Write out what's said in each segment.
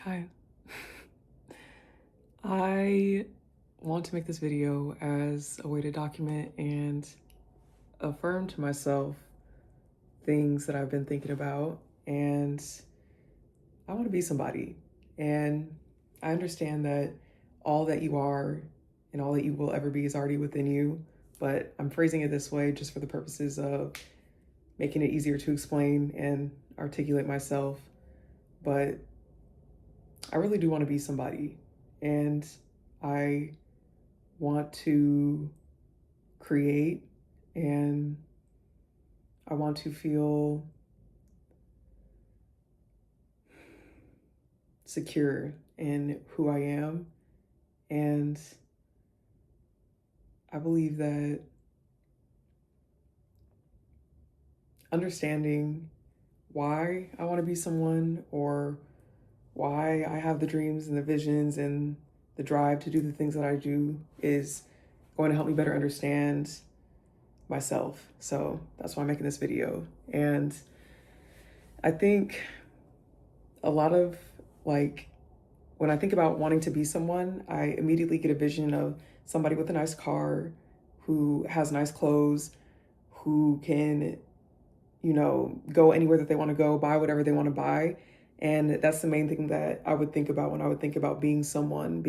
Hi. I want to make this video as a way to document and affirm to myself things that I've been thinking about. And I want to be somebody. And I understand that all that you are and all that you will ever be is already within you. But I'm phrasing it this way just for the purposes of making it easier to explain and articulate myself. But I really do want to be somebody. And I want to create, and I want to feel secure in who I am. And I believe that understanding why I want to be someone, or why I have the dreams and the visions and the drive to do the things that I do, is going to help me better understand myself. So that's why I'm making this video. And I think a lot of, like, when I think about wanting to be someone, I immediately get a vision of somebody with a nice car, who has nice clothes, who can, go anywhere that they want to go, buy whatever they want to buy. And that's the main thing that I would think about when I would think about being someone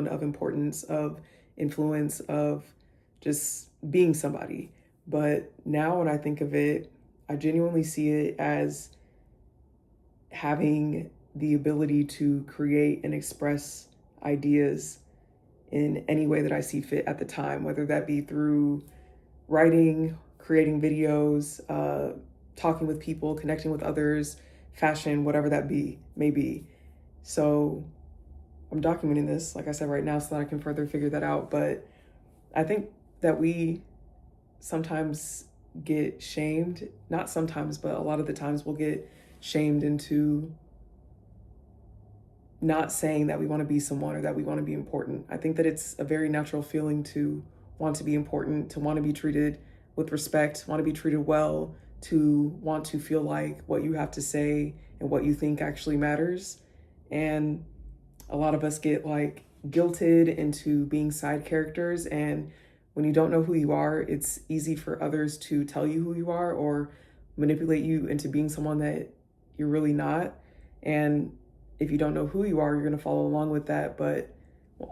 of importance, of influence, of just being somebody. But now when I think of it, I genuinely see it as having the ability to create and express ideas in any way that I see fit at the time, whether that be through writing, creating videos, talking with people, connecting with others, fashion, whatever that may be. So I'm documenting this, like I said, right now so that I can further figure that out. But I think that we sometimes get shamed, not sometimes, but a lot of the times we'll get shamed into not saying that we want to be someone or that we want to be important. I think that it's a very natural feeling to want to be important, to want to be treated with respect, want to be treated well, to want to feel like what you have to say and what you think actually matters. And a lot of us get like guilted into being side characters. And when you don't know who you are, it's easy for others to tell you who you are or manipulate you into being someone that you're really not. And if you don't know who you are, you're going to follow along with that. But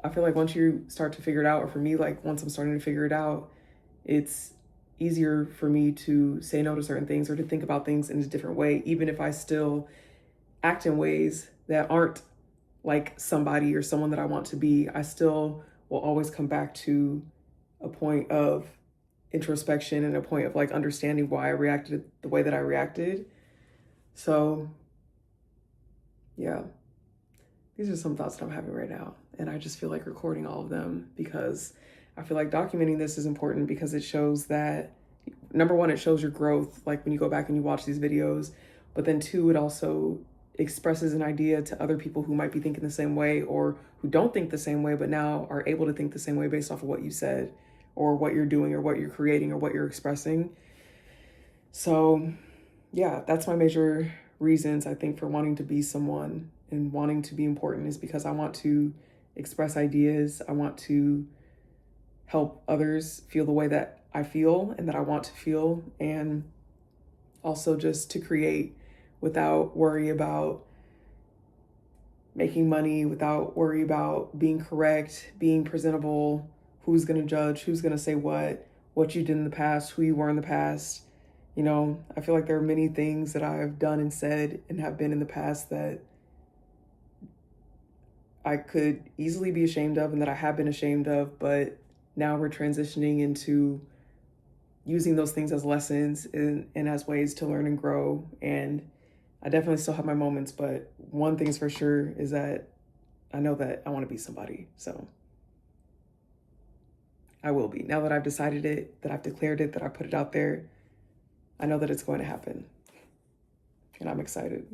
I feel like once you start to figure it out, or for me, like once I'm starting to figure it out, it's easier for me to say no to certain things or to think about things in a different way, even if I still act in ways that aren't like somebody or someone that I want to be. I still will always come back to a point of introspection and a point of like understanding why I reacted the way that I reacted. So yeah, these are some thoughts that I'm having right now. And I just feel like recording all of them because I feel like documenting this is important because it shows that, number one, it shows your growth, like when you go back and you watch these videos. But then two, it also expresses an idea to other people who might be thinking the same way or who don't think the same way, but now are able to think the same way based off of what you said or what you're doing or what you're creating or what you're expressing. So yeah, that's my major reasons, I think, for wanting to be someone and wanting to be important, is because I want to express ideas. I want to help others feel the way that I feel and that I want to feel, and also just to create without worry about making money, without worry about being correct, being presentable, who's going to judge, who's going to say what you did in the past, who you were in the past. I feel like there are many things that I've done and said and have been in the past that I could easily be ashamed of and that I have been ashamed of, but now we're transitioning into using those things as lessons and as ways to learn and grow. And I definitely still have my moments, but one thing's for sure is that I know that I want to be somebody. So I will be. Now that I've decided it, that I've declared it, that I put it out there, I know that it's going to happen. And I'm excited.